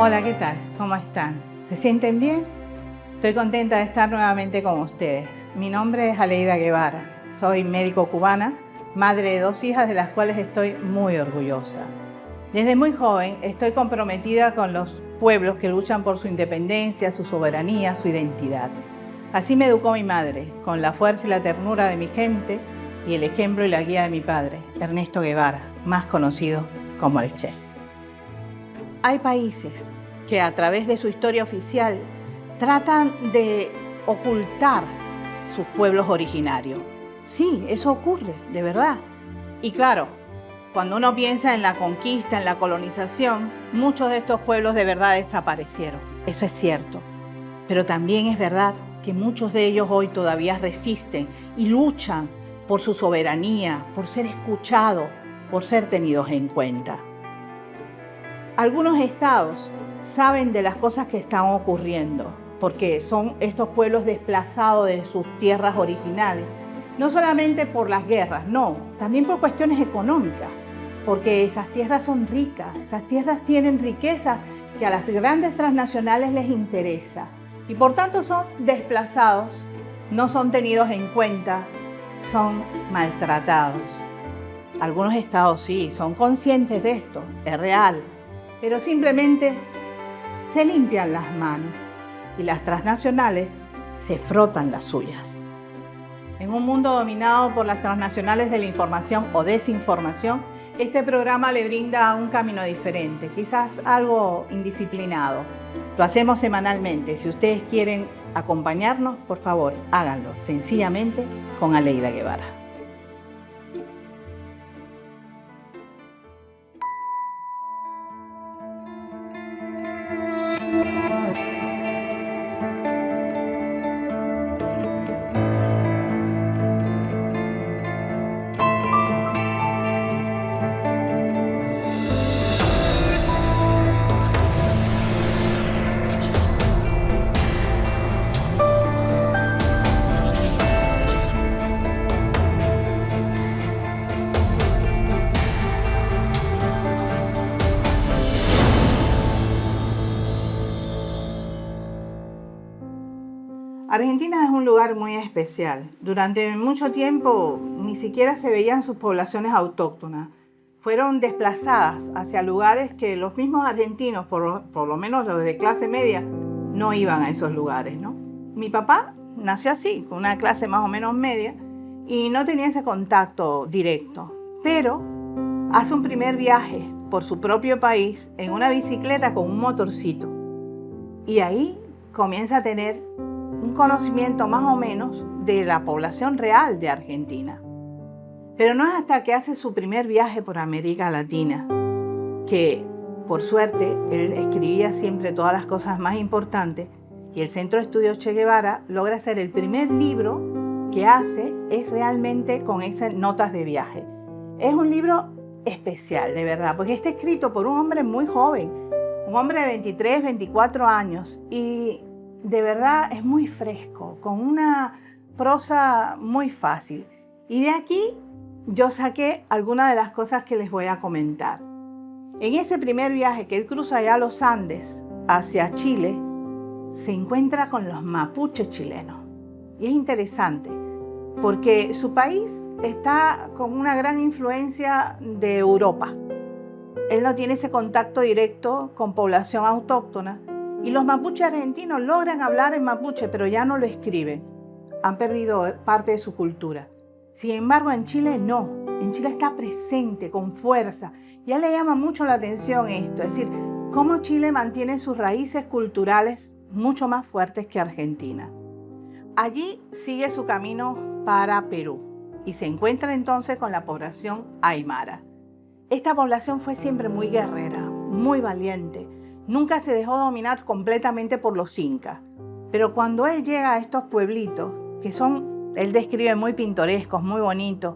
Hola, ¿qué tal? ¿Cómo están? ¿Se sienten bien? Estoy contenta de estar nuevamente con ustedes. Mi nombre es Aleida Guevara. Soy médico cubana, madre de 2 hijas de las cuales estoy muy orgullosa. Desde muy joven estoy comprometida con los pueblos que luchan por su independencia, su soberanía, su identidad. Así me educó mi madre, con la fuerza y la ternura de mi gente y el ejemplo y la guía de mi padre, Ernesto Guevara, más conocido como el Che. Hay países que a través de su historia oficial tratan de ocultar sus pueblos originarios. Sí, eso ocurre, de verdad. Y claro, cuando uno piensa en la conquista, en la colonización, muchos de estos pueblos de verdad desaparecieron. Eso es cierto. Pero también es verdad que muchos de ellos hoy todavía resisten y luchan por su soberanía, por ser escuchados, por ser tenidos en cuenta. Algunos estados saben de las cosas que están ocurriendo, porque son estos pueblos desplazados de sus tierras originales, no solamente por las guerras, no, también por cuestiones económicas, porque esas tierras son ricas, esas tierras tienen riqueza que a las grandes transnacionales les interesa, y por tanto son desplazados, no son tenidos en cuenta, son maltratados. Algunos estados sí, son conscientes de esto, es real, pero simplemente se limpian las manos y las transnacionales se frotan las suyas. En un mundo dominado por las transnacionales de la información o desinformación, este programa le brinda un camino diferente, quizás algo indisciplinado. Lo hacemos semanalmente. Si ustedes quieren acompañarnos, por favor, háganlo sencillamente con Aleida Guevara. Argentina es un lugar muy especial. Durante mucho tiempo ni siquiera se veían sus poblaciones autóctonas. Fueron desplazadas hacia lugares que los mismos argentinos, por lo menos los de clase media, no iban a esos lugares, ¿no? Mi papá nació así, con una clase más o menos media, y no tenía ese contacto directo. Pero hace un primer viaje por su propio país en una bicicleta con un motorcito. Y ahí comienza a tener un conocimiento más o menos de la población real de Argentina. Pero no es hasta que hace su primer viaje por América Latina que, por suerte, él escribía siempre todas las cosas más importantes y el Centro de Estudios Che Guevara logra hacer el primer libro que hace es realmente con esas notas de viaje. Es un libro especial, de verdad, porque está escrito por un hombre muy joven, un hombre de 23, 24 años y de verdad es muy fresco, con una prosa muy fácil. Y de aquí yo saqué algunas de las cosas que les voy a comentar. En ese primer viaje que él cruza allá los Andes hacia Chile, se encuentra con los mapuches chilenos. Y es interesante, porque su país está con una gran influencia de Europa. Él no tiene ese contacto directo con población autóctona, y los mapuches argentinos logran hablar en mapuche, pero ya no lo escriben. Han perdido parte de su cultura. Sin embargo, en Chile no. En Chile está presente, con fuerza. Ya le llama mucho la atención esto. Es decir, cómo Chile mantiene sus raíces culturales mucho más fuertes que Argentina. Allí sigue su camino para Perú y se encuentra entonces con la población aymara. Esta población fue siempre muy guerrera, muy valiente. Nunca se dejó dominar completamente por los incas. Pero cuando él llega a estos pueblitos, que son, él describe muy pintorescos, muy bonitos,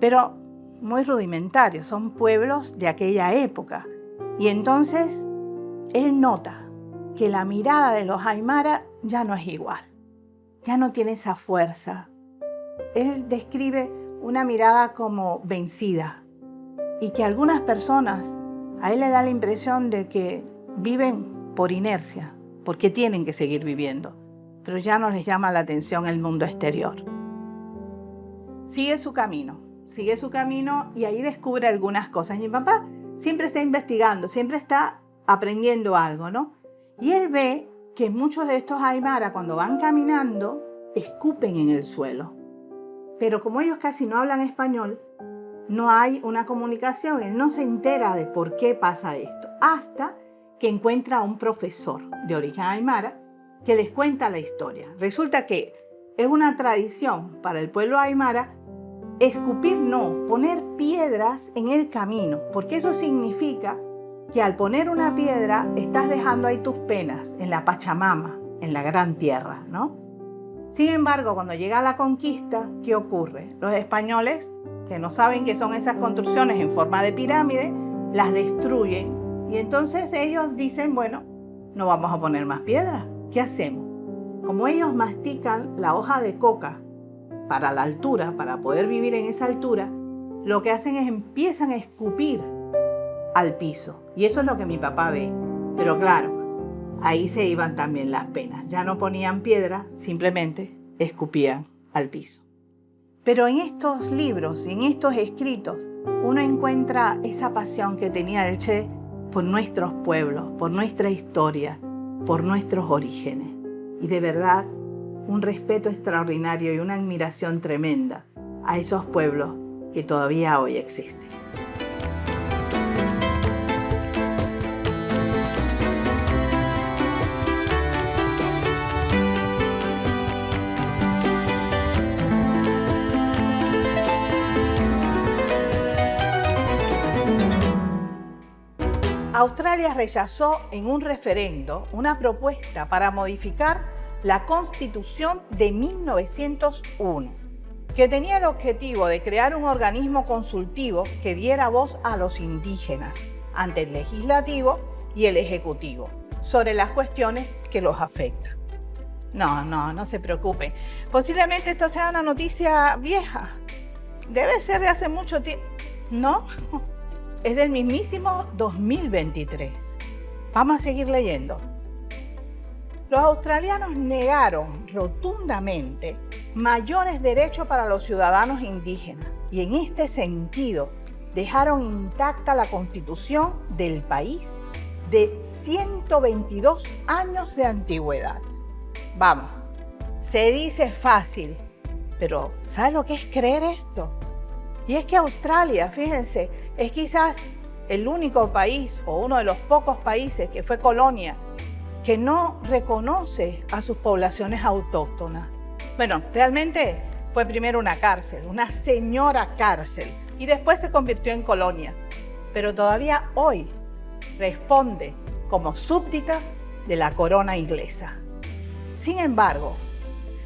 pero muy rudimentarios, son pueblos de aquella época. Y entonces él nota que la mirada de los aymara ya no es igual, ya no tiene esa fuerza. Él describe una mirada como vencida y que algunas personas, a él le da la impresión de que viven por inercia, porque tienen que seguir viviendo, pero ya no les llama la atención el mundo exterior. Sigue su camino y ahí descubre algunas cosas. Mi papá siempre está investigando, siempre está aprendiendo algo, ¿no? Y él ve que muchos de estos aymara, cuando van caminando, escupen en el suelo. Pero como ellos casi no hablan español, no hay una comunicación. Él no se entera de por qué pasa esto, hasta que encuentra a un profesor de origen aymara que les cuenta la historia. Resulta que es una tradición para el pueblo aymara escupir, no, poner piedras en el camino, porque eso significa que al poner una piedra estás dejando ahí tus penas en la Pachamama, en la gran tierra, ¿no? Sin embargo, cuando llega la conquista, ¿qué ocurre? Los españoles, que no saben qué son esas construcciones en forma de pirámide, las destruyen y entonces ellos dicen, bueno, no vamos a poner más piedras. ¿Qué hacemos? Como ellos mastican la hoja de coca para la altura, para poder vivir en esa altura, lo que hacen es empiezan a escupir al piso. Y eso es lo que mi papá ve. Pero claro, ahí se iban también las penas. Ya no ponían piedra, simplemente escupían al piso. Pero en estos libros, en estos escritos, uno encuentra esa pasión que tenía el Che por nuestros pueblos, por nuestra historia, por nuestros orígenes. Y de verdad, un respeto extraordinario y una admiración tremenda a esos pueblos que todavía hoy existen. Australia rechazó en un referendo una propuesta para modificar la Constitución de 1901, que tenía el objetivo de crear un organismo consultivo que diera voz a los indígenas ante el legislativo y el ejecutivo sobre las cuestiones que los afectan. No se preocupen. Posiblemente esto sea una noticia vieja. Debe ser de hace mucho tiempo. No, es del mismísimo 2023. Vamos a seguir leyendo. Los australianos negaron rotundamente mayores derechos para los ciudadanos indígenas y en este sentido dejaron intacta la constitución del país de 122 años de antigüedad. Vamos, se dice fácil, pero ¿sabes lo que es creer esto? Y es que Australia, fíjense, es quizás el único país o uno de los pocos países que fue colonia que no reconoce a sus poblaciones autóctonas. Bueno, realmente fue primero una cárcel, una señora cárcel, y después se convirtió en colonia. Pero todavía hoy responde como súbdita de la corona inglesa. Sin embargo,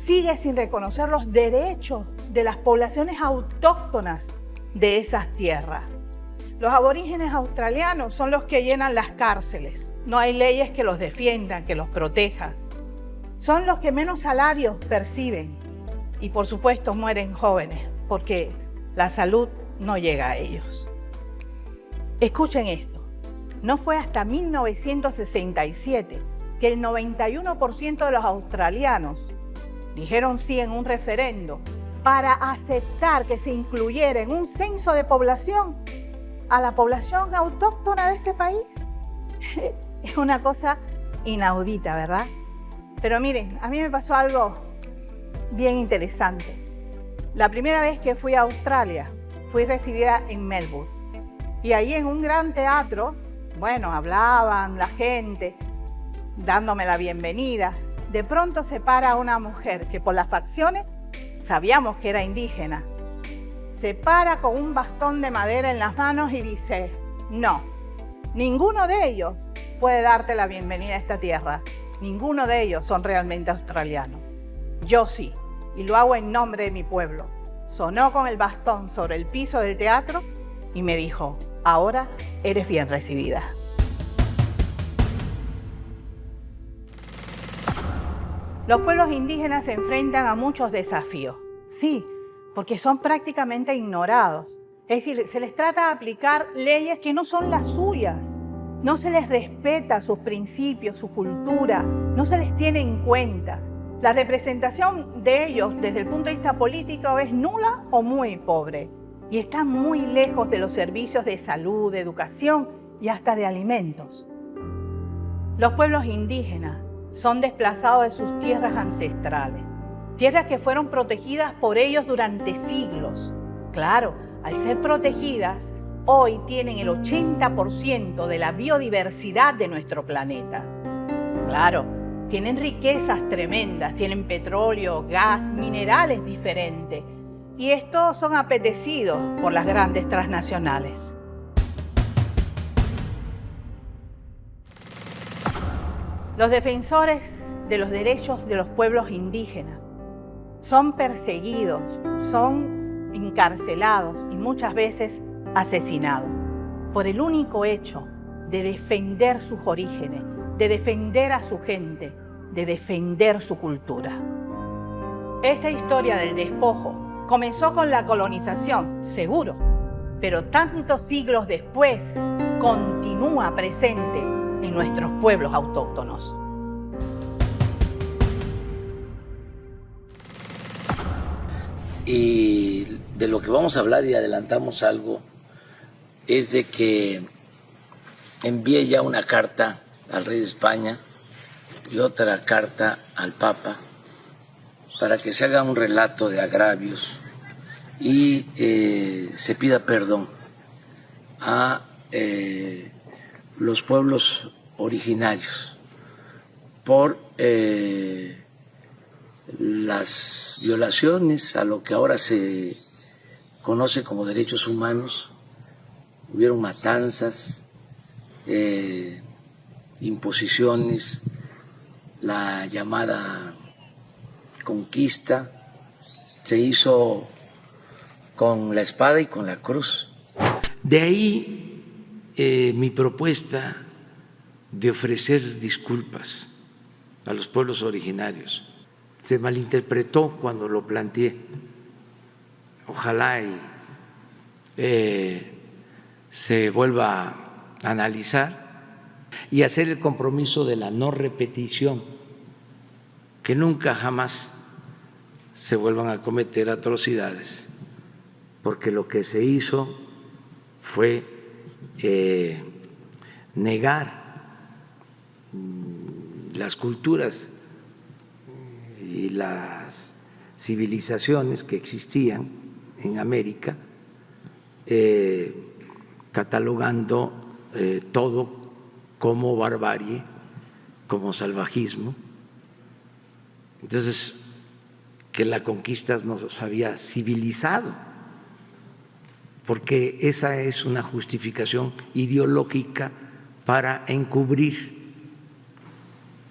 sigue sin reconocer los derechos de las poblaciones autóctonas de esas tierras. Los aborígenes australianos son los que llenan las cárceles. No hay leyes que los defiendan, que los protejan. Son los que menos salarios perciben y por supuesto mueren jóvenes porque la salud no llega a ellos. Escuchen esto, no fue hasta 1967 que el 91% de los australianos dijeron sí en un referendo para aceptar que se incluyera en un censo de población a la población autóctona de ese país. Es una cosa inaudita, ¿verdad? Pero miren, a mí me pasó algo bien interesante. La primera vez que fui a Australia, fui recibida en Melbourne. Y ahí en un gran teatro, bueno, hablaban la gente, dándome la bienvenida. De pronto se para una mujer que por las facciones sabíamos que era indígena. Se para con un bastón de madera en las manos y dice, no, ninguno de ellos puede darte la bienvenida a esta tierra. Ninguno de ellos son realmente australianos. Yo sí, y lo hago en nombre de mi pueblo. Sonó con el bastón sobre el piso del teatro y me dijo, ahora eres bien recibida. Los pueblos indígenas se enfrentan a muchos desafíos. Sí, porque son prácticamente ignorados. Es decir, se les trata de aplicar leyes que no son las suyas. No se les respeta sus principios, su cultura, no se les tiene en cuenta. La representación de ellos desde el punto de vista político es nula o muy pobre y están muy lejos de los servicios de salud, de educación y hasta de alimentos. Los pueblos indígenas son desplazados de sus tierras ancestrales, tierras que fueron protegidas por ellos durante siglos. Claro, al ser protegidas, hoy tienen el 80% de la biodiversidad de nuestro planeta. Claro, tienen riquezas tremendas, tienen petróleo, gas, minerales diferentes. Y estos son apetecidos por las grandes transnacionales. Los defensores de los derechos de los pueblos indígenas son perseguidos, son encarcelados y muchas veces asesinados por el único hecho de defender sus orígenes, de defender a su gente, de defender su cultura. Esta historia del despojo comenzó con la colonización, seguro, pero tantos siglos después continúa presente en nuestros pueblos autóctonos. Y de lo que vamos a hablar, y adelantamos algo, es de que envié ya una carta al rey de España y otra carta al Papa para que se haga un relato de agravios y se pida perdón a los pueblos originarios por las violaciones a lo que ahora se conoce como derechos humanos. Hubieron matanzas, imposiciones, la llamada conquista se hizo con la espada y con la cruz. De ahí mi propuesta de ofrecer disculpas a los pueblos originarios. Se malinterpretó cuando lo planteé. Ojalá y se vuelva a analizar y hacer el compromiso de la no repetición, que nunca jamás se vuelvan a cometer atrocidades, porque lo que se hizo fue negar las culturas y las civilizaciones que existían en América, catalogando todo como barbarie, como salvajismo. Entonces, que la conquista nos había civilizado, porque esa es una justificación ideológica para encubrir,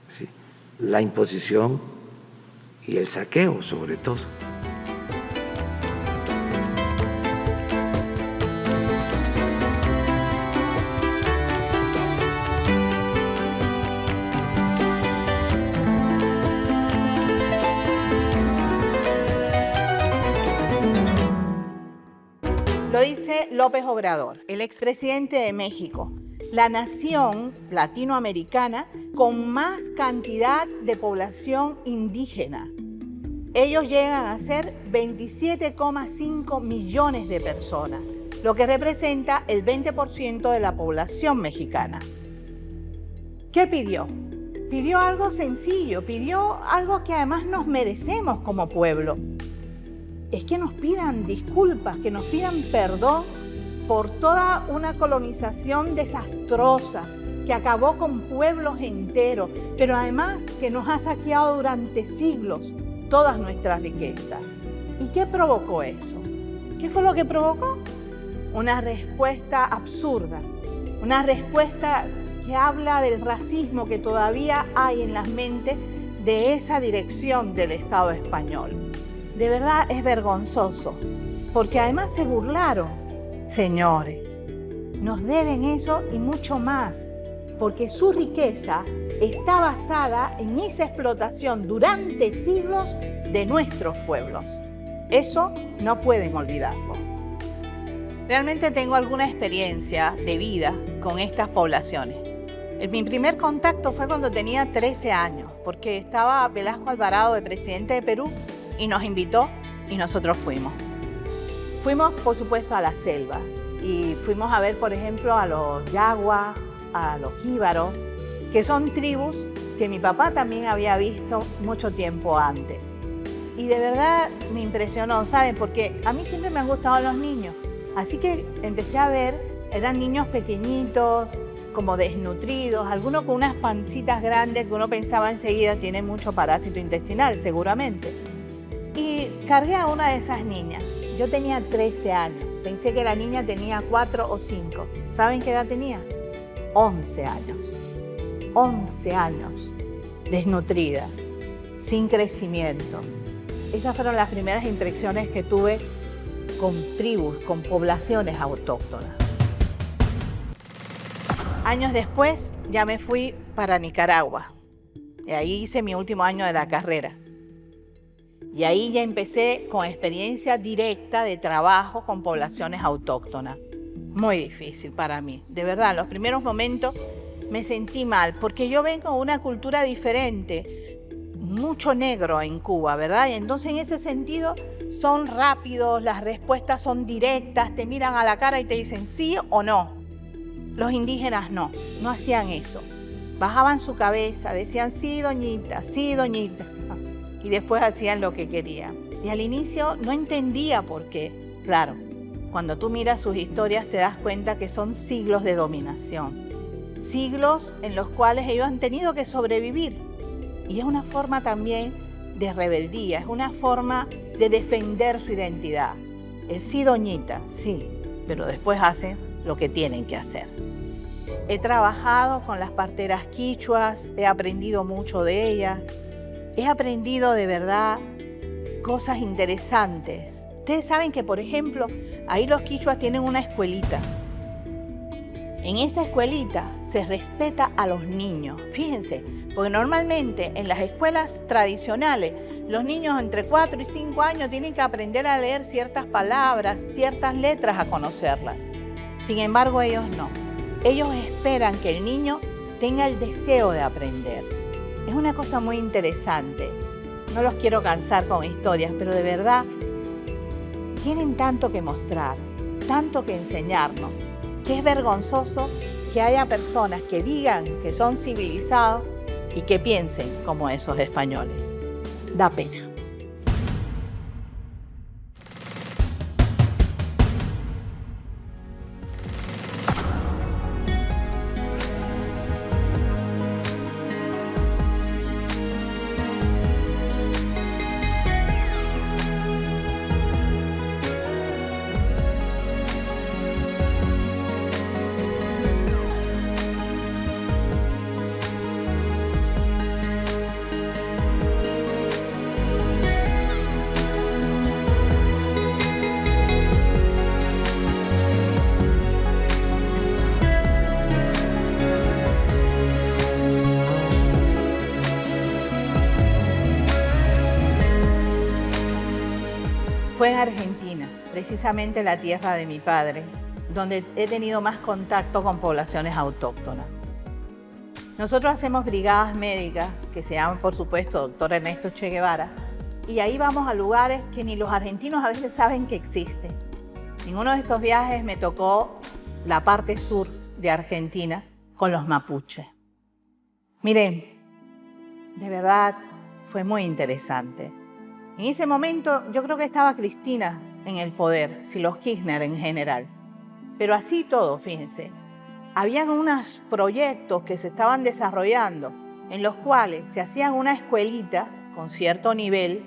¿sí?, la imposición y el saqueo, sobre todo. Lo dice López Obrador, el expresidente de México, la nación latinoamericana con más cantidad de población indígena. Ellos llegan a ser 27,5 millones de personas, lo que representa el 20% de la población mexicana. ¿Qué pidió? Pidió algo sencillo, pidió algo que además nos merecemos como pueblo. Es que nos pidan disculpas, que nos pidan perdón por toda una colonización desastrosa que acabó con pueblos enteros, pero además que nos ha saqueado durante siglos todas nuestras riquezas. ¿Y qué provocó eso? ¿Qué fue lo que provocó? Una respuesta absurda, una respuesta que habla del racismo que todavía hay en las mentes de esa dirección del Estado español. De verdad es vergonzoso, porque además se burlaron. Señores, nos deben eso y mucho más, porque su riqueza está basada en esa explotación durante siglos de nuestros pueblos. Eso no pueden olvidarlo. Realmente tengo alguna experiencia de vida con estas poblaciones. Mi primer contacto fue cuando tenía 13 años, porque estaba Velasco Alvarado de presidente de Perú y nos invitó y nosotros fuimos. Fuimos, por supuesto, a la selva y fuimos a ver, por ejemplo, a los yaguas, a los jíbaros, que son tribus que mi papá también había visto mucho tiempo antes. Y de verdad me impresionó, ¿saben? Porque a mí siempre me han gustado los niños. Así que empecé a ver, eran niños pequeñitos, como desnutridos, algunos con unas pancitas grandes que uno pensaba enseguida tienen mucho parásito intestinal, seguramente. Y cargué a una de esas niñas. Yo tenía 13 años. Pensé que la niña tenía 4 o 5. ¿Saben qué edad tenía? 11 años. 11 años. Desnutrida, sin crecimiento. Esas fueron las primeras impresiones que tuve con tribus, con poblaciones autóctonas. Años después ya me fui para Nicaragua. Y ahí hice mi último año de la carrera. Y ahí ya empecé con experiencia directa de trabajo con poblaciones autóctonas. Muy difícil para mí. De verdad, en los primeros momentos me sentí mal, porque yo vengo de una cultura diferente, mucho negro en Cuba, ¿verdad? Y entonces en ese sentido son rápidos, las respuestas son directas, te miran a la cara y te dicen sí o no. Los indígenas no hacían eso. Bajaban su cabeza, decían sí, doñita, sí, doñita. Y después hacían lo que querían. Y al inicio no entendía por qué. Claro, cuando tú miras sus historias te das cuenta que son siglos de dominación. Siglos en los cuales ellos han tenido que sobrevivir. Y es una forma también de rebeldía, es una forma de defender su identidad. El sí, doñita, sí, pero después hacen lo que tienen que hacer. He trabajado con las parteras quichuas, he aprendido mucho de ellas. He aprendido de verdad cosas interesantes. Ustedes saben que, por ejemplo, ahí los quichuas tienen una escuelita. En esa escuelita se respeta a los niños. Fíjense, porque normalmente en las escuelas tradicionales, los niños entre 4 y 5 años tienen que aprender a leer ciertas palabras, ciertas letras, a conocerlas. Sin embargo, ellos no. Ellos esperan que el niño tenga el deseo de aprender. Es una cosa muy interesante. No los quiero cansar con historias, pero de verdad tienen tanto que mostrar, tanto que enseñarnos, que es vergonzoso que haya personas que digan que son civilizados y que piensen como esos españoles. Da pena. Fue en Argentina, precisamente la tierra de mi padre, donde he tenido más contacto con poblaciones autóctonas. Nosotros hacemos brigadas médicas, que se llaman, por supuesto, Doctor Ernesto Che Guevara, y ahí vamos a lugares que ni los argentinos a veces saben que existen. En uno de estos viajes me tocó la parte sur de Argentina con los mapuches. Miren, de verdad fue muy interesante. En ese momento yo creo que estaba Cristina en el poder, si los Kirchner en general. Pero así todo, fíjense, habían unos proyectos que se estaban desarrollando en los cuales se hacían una escuelita con cierto nivel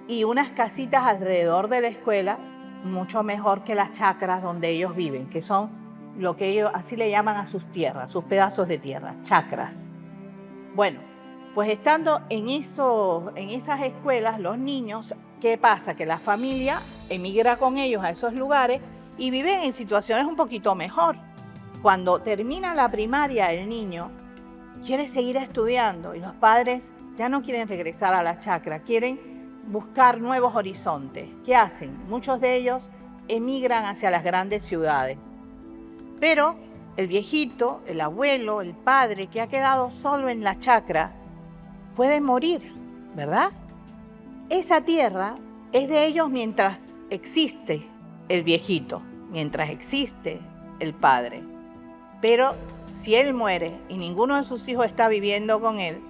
y unas casitas alrededor de la escuela mucho mejor que las chacras donde ellos viven, que son lo que ellos así le llaman a sus tierras, sus pedazos de tierra, chacras. Bueno, pues estando en esas escuelas, los niños, ¿qué pasa? Que la familia emigra con ellos a esos lugares y viven en situaciones un poquito mejor. Cuando termina la primaria, el niño quiere seguir estudiando y los padres ya no quieren regresar a la chacra, quieren buscar nuevos horizontes. ¿Qué hacen? Muchos de ellos emigran hacia las grandes ciudades. Pero el viejito, el abuelo, el padre que ha quedado solo en la chacra, puede morir, ¿verdad? Esa tierra es de ellos mientras existe el viejito, mientras existe el padre. Pero si él muere y ninguno de sus hijos está viviendo con él,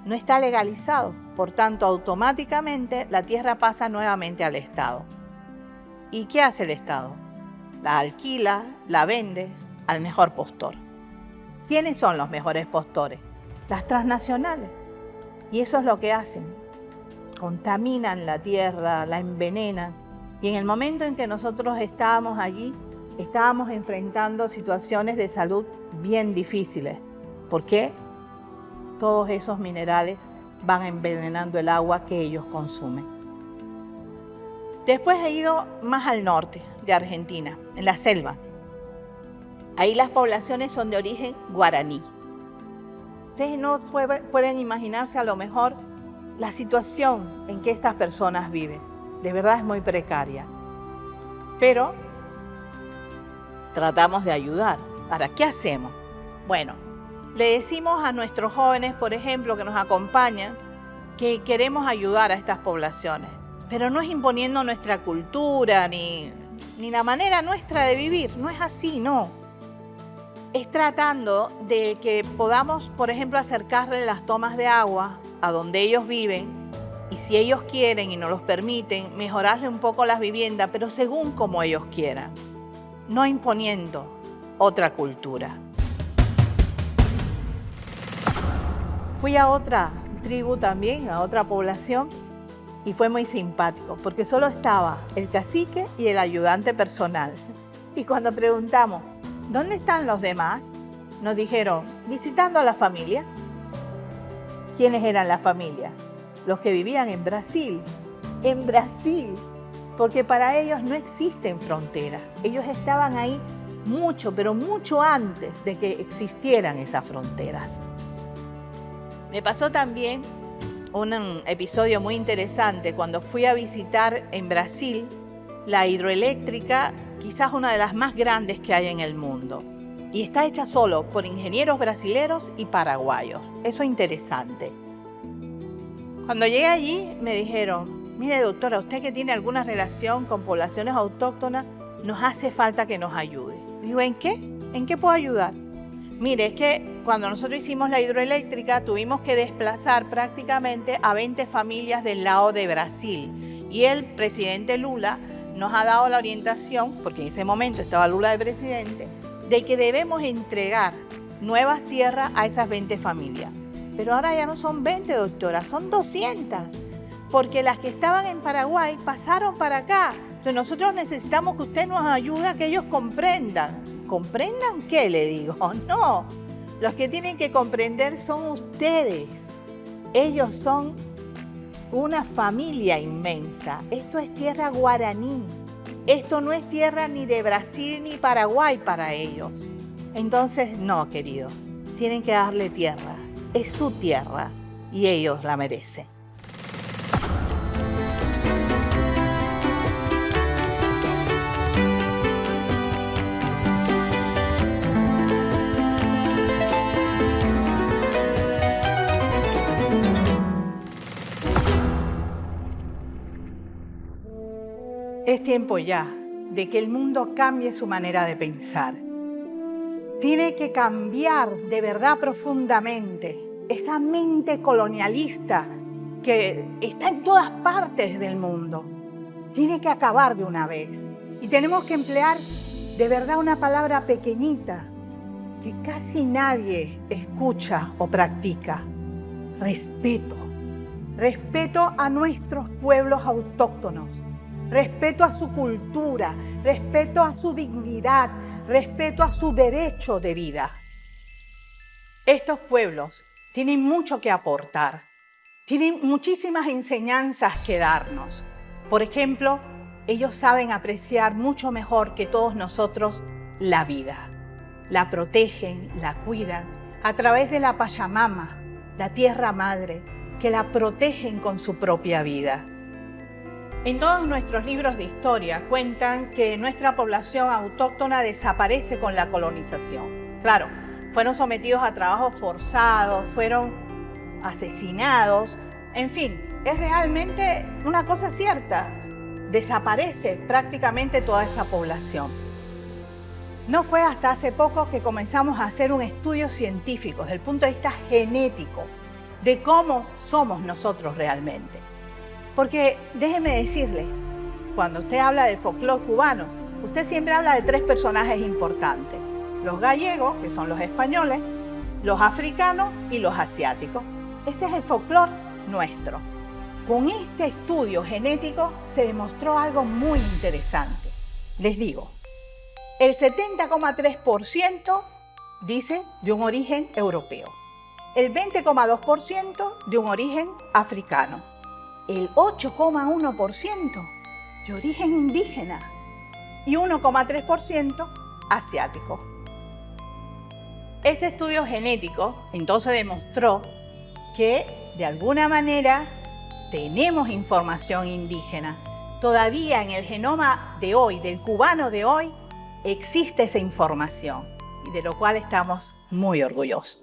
no está legalizado. Por tanto, automáticamente la tierra pasa nuevamente al Estado. ¿Y qué hace el Estado? La alquila, la vende al mejor postor. ¿Quiénes son los mejores postores? Las transnacionales. Y eso es lo que hacen. Contaminan la tierra, la envenenan. Y en el momento en que nosotros estábamos allí, estábamos enfrentando situaciones de salud bien difíciles. ¿Por qué? Todos esos minerales van envenenando el agua que ellos consumen. Después he ido más al norte de Argentina, en la selva. Ahí las poblaciones son de origen guaraní. Ustedes no pueden imaginarse a lo mejor la situación en que estas personas viven. De verdad es muy precaria. Pero tratamos de ayudar. ¿Para qué hacemos? Bueno, le decimos a nuestros jóvenes, por ejemplo, que nos acompañan, que queremos ayudar a estas poblaciones. Pero no es imponiendo nuestra cultura ni la manera nuestra de vivir. No es así, no. Es tratando de que podamos, por ejemplo, acercarle las tomas de agua a donde ellos viven y si ellos quieren y nos los permiten, mejorarle un poco las viviendas, pero según como ellos quieran, no imponiendo otra cultura. Fui a otra tribu también, a otra población, y fue muy simpático, porque solo estaba el cacique y el ayudante personal. Y cuando preguntamos, ¿dónde están los demás? Nos dijeron, visitando a la familia. ¿Quiénes eran la familia? Los que vivían en Brasil. En Brasil, porque para ellos no existen fronteras. Ellos estaban ahí mucho, pero mucho antes de que existieran esas fronteras. Me pasó también un episodio muy interesante cuando fui a visitar en Brasil la hidroeléctrica, quizás una de las más grandes que hay en el mundo. Y está hecha solo por ingenieros brasileros y paraguayos. Eso es interesante. Cuando llegué allí me dijeron, mire doctora, usted que tiene alguna relación con poblaciones autóctonas, nos hace falta que nos ayude. Digo, ¿en qué? ¿En qué puedo ayudar? Mire, es que cuando nosotros hicimos la hidroeléctrica tuvimos que desplazar prácticamente a 20 familias del lado de Brasil. Y el presidente Lula nos ha dado la orientación, porque en ese momento estaba Lula de presidente, de que debemos entregar nuevas tierras a esas 20 familias. Pero ahora ya no son 20, doctora, son 200. Porque las que estaban en Paraguay pasaron para acá. Entonces nosotros necesitamos que usted nos ayude a que ellos comprendan. ¿Comprendan qué? Le digo. No, los que tienen que comprender son ustedes. Ellos son una familia inmensa. Esto es tierra guaraní. Esto no es tierra ni de Brasil ni Paraguay para ellos. Entonces, no, querido, tienen que darle tierra. Es su tierra y ellos la merecen. Es tiempo ya de que el mundo cambie su manera de pensar. Tiene que cambiar de verdad profundamente esa mente colonialista que está en todas partes del mundo. Tiene que acabar de una vez. Y tenemos que emplear de verdad una palabra pequeñita que casi nadie escucha o practica. Respeto. Respeto a nuestros pueblos autóctonos. Respeto a su cultura, respeto a su dignidad, respeto a su derecho de vida. Estos pueblos tienen mucho que aportar, tienen muchísimas enseñanzas que darnos. Por ejemplo, ellos saben apreciar mucho mejor que todos nosotros la vida. La protegen, la cuidan a través de la Pachamama, la tierra madre, que la protegen con su propia vida. En todos nuestros libros de historia cuentan que nuestra población autóctona desaparece con la colonización. Claro, fueron sometidos a trabajos forzados, fueron asesinados, en fin, es realmente una cosa cierta. Desaparece prácticamente toda esa población. No fue hasta hace poco que comenzamos a hacer un estudio científico desde el punto de vista genético de cómo somos nosotros realmente. Porque déjeme decirle, cuando usted habla del folclore cubano, usted siempre habla de 3 personajes importantes. Los gallegos, que son los españoles, los africanos y los asiáticos. Ese es el folclore nuestro. Con este estudio genético se demostró algo muy interesante. Les digo, el 70,3% dice de un origen europeo, el 20,2% de un origen africano, el 8,1% de origen indígena y 1,3% asiático. Este estudio genético entonces demostró que de alguna manera tenemos información indígena. Todavía en el genoma de hoy, del cubano de hoy, existe esa información y de lo cual estamos muy orgullosos.